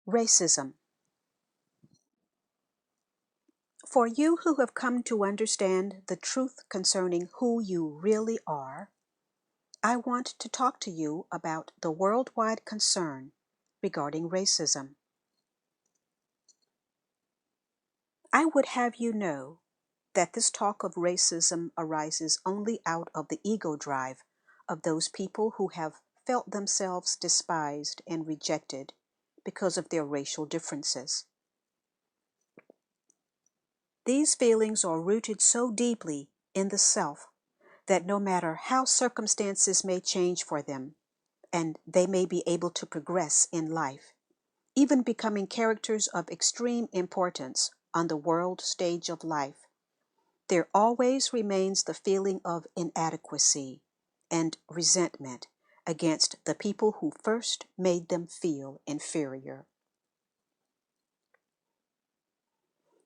Racism. For you who have come to understand the truth concerning who you really are, I want to talk to you about the worldwide concern regarding racism. I would have you know that this talk of racism arises only out of the ego drive of those people who have felt themselves despised and rejected because of their racial differences. These feelings are rooted so deeply in the self that no matter how circumstances may change for them, and they may be able to progress in life, even becoming characters of extreme importance on the world stage of life, there always remains the feeling of inadequacy and resentment against the people who first made them feel inferior.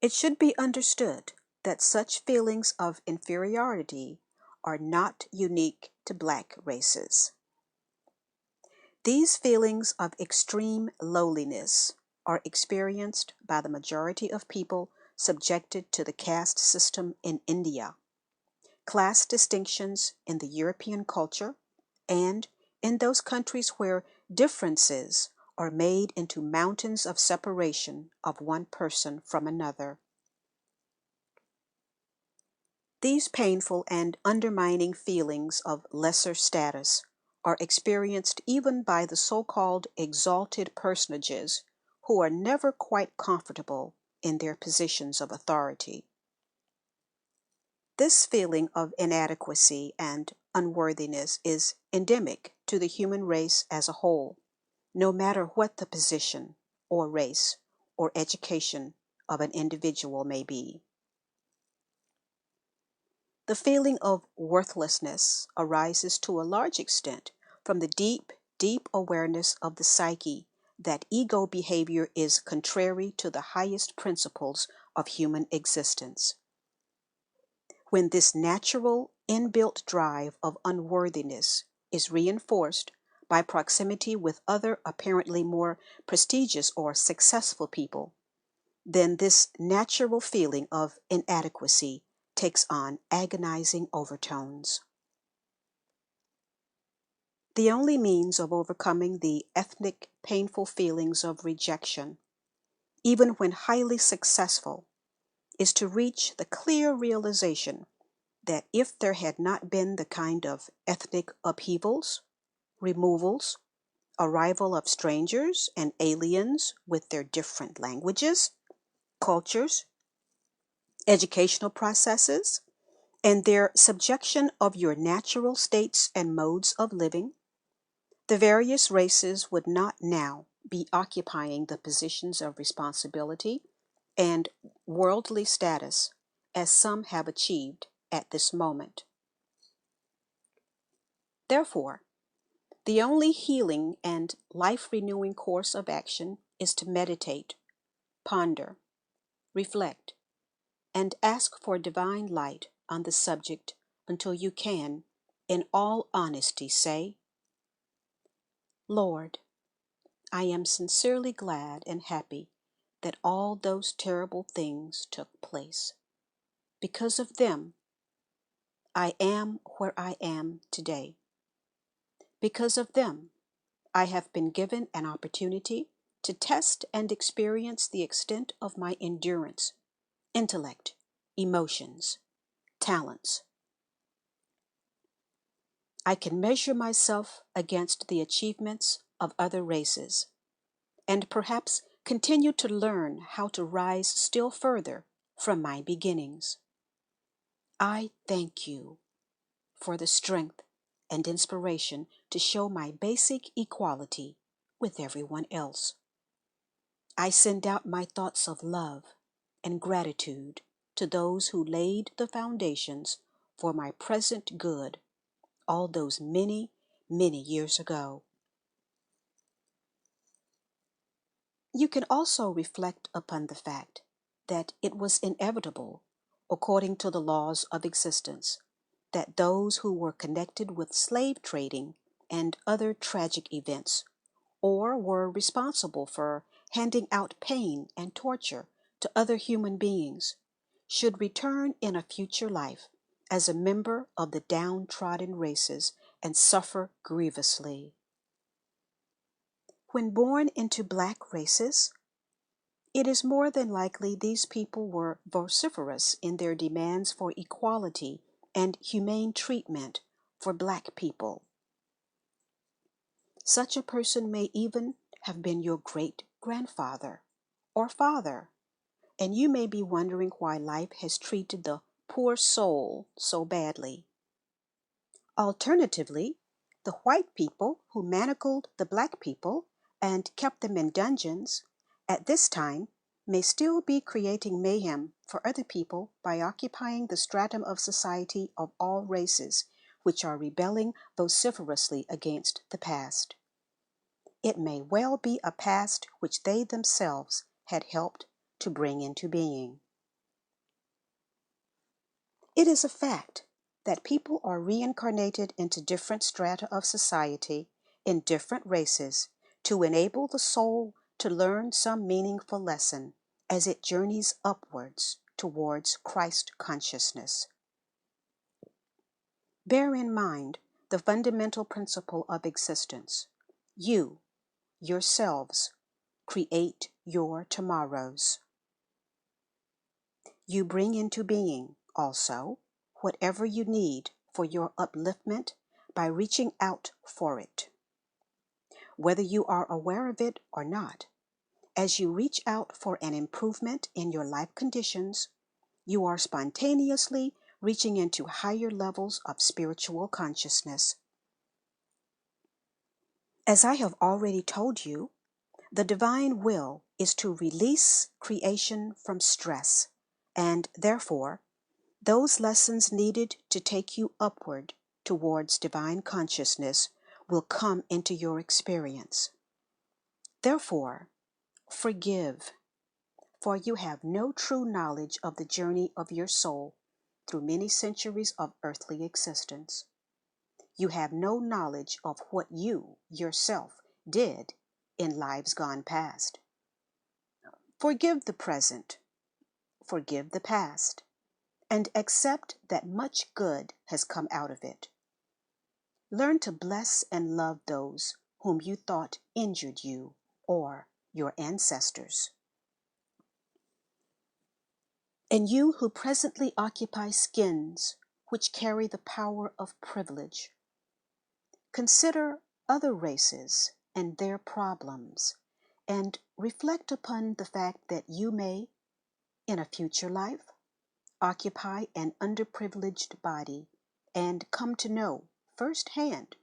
It should be understood that such feelings of inferiority are not unique to black races. These feelings of extreme lowliness are experienced by the majority of people subjected to the caste system in India, class distinctions in the European culture, and in those countries where differences are made into mountains of separation of one person from another. These painful and undermining feelings of lesser status are experienced even by the so-called exalted personages who are never quite comfortable in their positions of authority. This feeling of inadequacy and unworthiness is endemic to the human race as a whole, no matter what the position or race or education of an individual may be. The feeling of worthlessness arises to a large extent from the deep awareness of the psyche that ego behavior is contrary to the highest principles of human existence. When this natural, inbuilt drive of unworthiness is reinforced by proximity with other apparently more prestigious or successful people, then this natural feeling of inadequacy takes on agonizing overtones. The only means of overcoming the ethnic painful feelings of rejection, even when highly successful, is to reach the clear realization that if there had not been the kind of ethnic upheavals, removals, arrival of strangers and aliens with their different languages, cultures, educational processes, and their subjection of your natural states and modes of living, the various races would not now be occupying the positions of responsibility and worldly status as some have achieved at this moment. Therefore, the only healing and life-renewing course of action is to meditate, ponder, reflect, and ask for divine light on the subject until you can, in all honesty, say, Lord, I am sincerely glad and happy that all those terrible things took place. Because of them, I am where I am today. Because of them, I have been given an opportunity to test and experience the extent of my endurance, intellect, emotions, talents. I can measure myself against the achievements of other races, and perhaps continue to learn how to rise still further from my beginnings. I thank you for the strength and inspiration to show my basic equality with everyone else. I send out my thoughts of love and gratitude to those who laid the foundations for my present good all those many, many years ago. You can also reflect upon the fact that it was inevitable, according to the laws of existence, that those who were connected with slave trading and other tragic events or were responsible for handing out pain and torture to other human beings should return in a future life as a member of the downtrodden races and suffer grievously. When born into black races, it is more than likely these people were vociferous in their demands for equality and humane treatment for black people. Such a person may even have been your great-grandfather or father, and you may be wondering why life has treated the poor soul so badly. Alternatively, the white people who manacled the black people and kept them in dungeons at this time may still be creating mayhem for other people by occupying the stratum of society of all races which are rebelling vociferously against the past. It may well be a past which they themselves had helped to bring into being. It is a fact that people are reincarnated into different strata of society in different races to enable the soul to learn some meaningful lesson as it journeys upwards towards Christ consciousness. Bear in mind the fundamental principle of existence. You, yourselves, create your tomorrows. You bring into being, also, whatever you need for your upliftment by reaching out for it. Whether you are aware of it or not, as you reach out for an improvement in your life conditions, you are spontaneously reaching into higher levels of spiritual consciousness. As I have already told you, the divine will is to release creation from stress, and therefore, those lessons needed to take you upward towards divine consciousness will come into your experience. Therefore, forgive, for you have no true knowledge of the journey of your soul through many centuries of earthly existence. You have no knowledge of what you, yourself, did in lives gone past. Forgive the present, forgive the past, and accept that much good has come out of it. Learn to bless and love those whom you thought injured you or your ancestors. And you who presently occupy skins which carry the power of privilege, consider other races and their problems, and reflect upon the fact that you may, in a future life, occupy an underprivileged body and come to know firsthand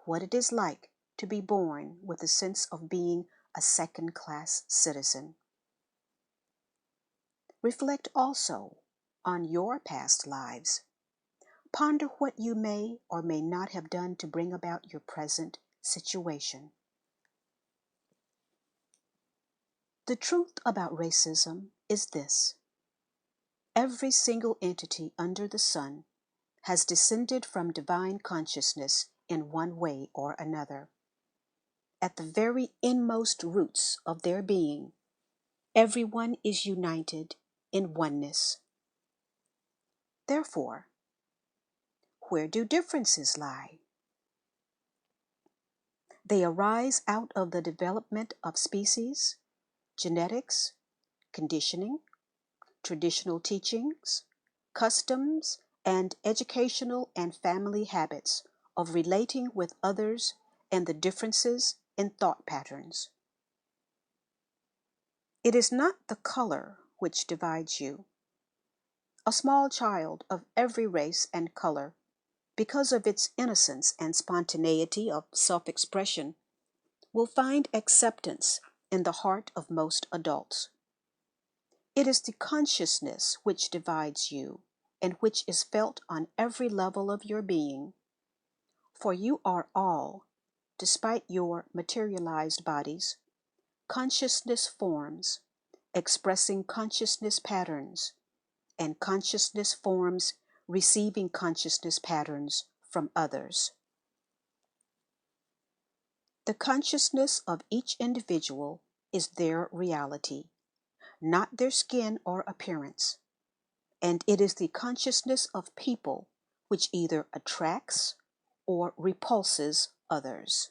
what it is like to be born with a sense of being a second-class citizen. Reflect also on your past lives. Ponder what you may or may not have done to bring about your present situation. The truth about racism is this: every single entity under the sun has descended from divine consciousness in one way or another. At the very inmost roots of their being, everyone is united in oneness. Therefore, where do differences lie? They arise out of the development of species, genetics, conditioning, traditional teachings, customs, and educational and family habits of relating with others and the differences in thought patterns. It is not the color which divides you. A small child of every race and color, because of its innocence and spontaneity of self-expression, will find acceptance in the heart of most adults. It is the consciousness which divides you and which is felt on every level of your being. For you are all, despite your materialized bodies, consciousness forms, expressing consciousness patterns, and consciousness forms receiving consciousness patterns from others. The consciousness of each individual is their reality, not their skin or appearance, and it is the consciousness of people which either attracts or repulses others.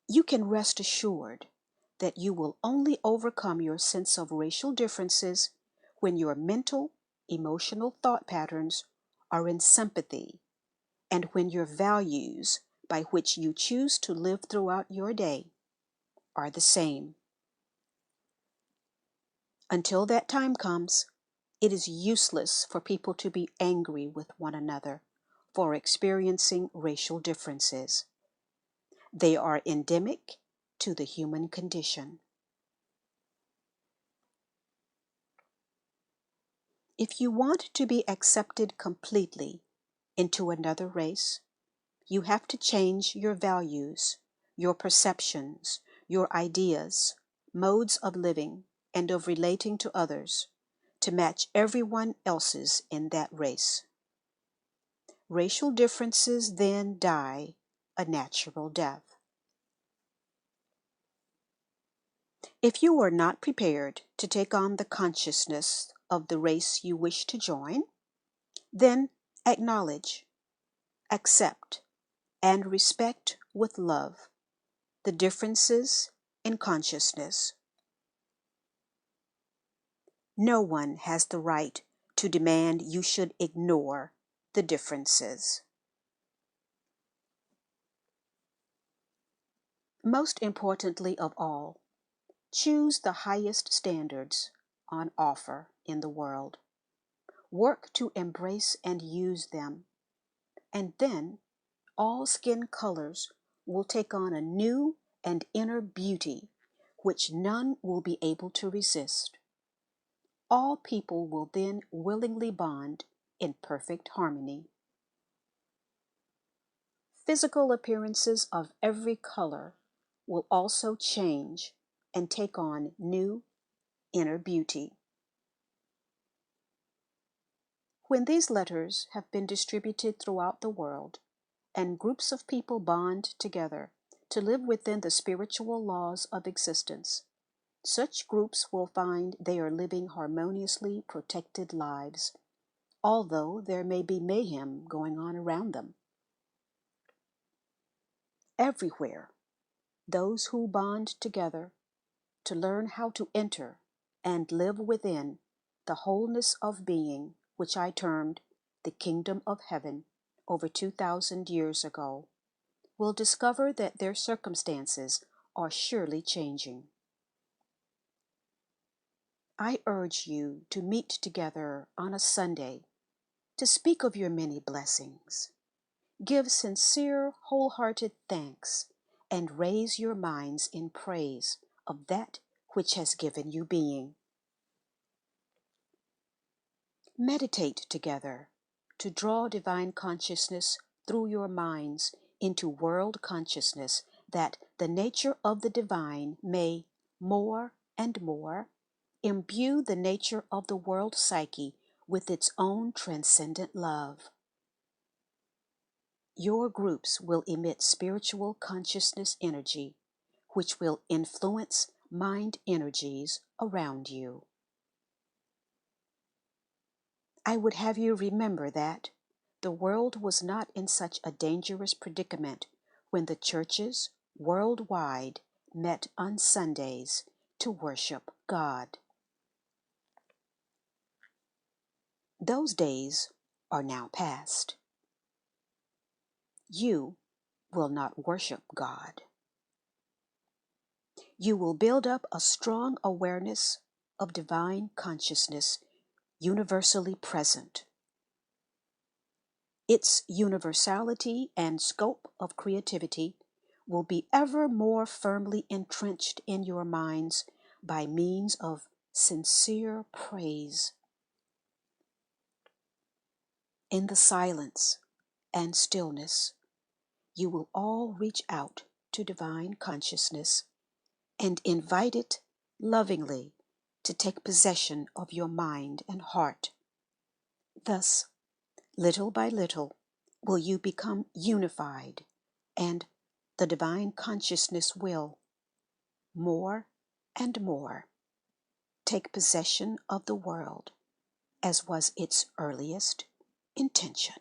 You can rest assured that you will only overcome your sense of racial differences when your mental, emotional thought patterns are in sympathy and when your values by which you choose to live throughout your day are the same. Until that time comes, it is useless for people to be angry with one another for experiencing racial differences. They are endemic to the human condition. If you want to be accepted completely into another race, you have to change your values, your perceptions, your ideas, modes of living, and of relating to others to match everyone else's in that race. Racial differences then die a natural death. If you are not prepared to take on the consciousness of the race you wish to join, then acknowledge, accept, and respect with love the differences in consciousness. No one has the right to demand you should ignore the differences. Most importantly of all, choose the highest standards on offer in the world. Work to embrace and use them, and then all skin colors will take on a new and inner beauty which none will be able to resist. All people will then willingly bond in perfect harmony. Physical appearances of every color will also change and take on new inner beauty. When these letters have been distributed throughout the world, and groups of people bond together to live within the spiritual laws of existence, such groups will find they are living harmoniously protected lives, although there may be mayhem going on around them. Everywhere, those who bond together to learn how to enter and live within the wholeness of being, which I termed the kingdom of heaven over 2,000 years ago, will discover that their circumstances are surely changing. I urge you to meet together on a Sunday to speak of your many blessings, give sincere, wholehearted thanks, and raise your minds in praise of that which has given you being. Meditate together to draw divine consciousness through your minds into world consciousness, that the nature of the divine may more and more imbue the nature of the world psyche with its own transcendent love. Your groups will emit spiritual consciousness energy, which will influence mind energies around you. I would have you remember that the world was not in such a dangerous predicament when the churches worldwide met on Sundays to worship God. Those days are now past. You will not worship God. You will build up a strong awareness of divine consciousness universally present. Its universality and scope of creativity will be ever more firmly entrenched in your minds by means of sincere praise. In the silence and stillness, you will all reach out to divine consciousness and invite it lovingly to take possession of your mind and heart. Thus, little by little, will you become unified, and the divine consciousness will, more and more, take possession of the world as was its earliest intention.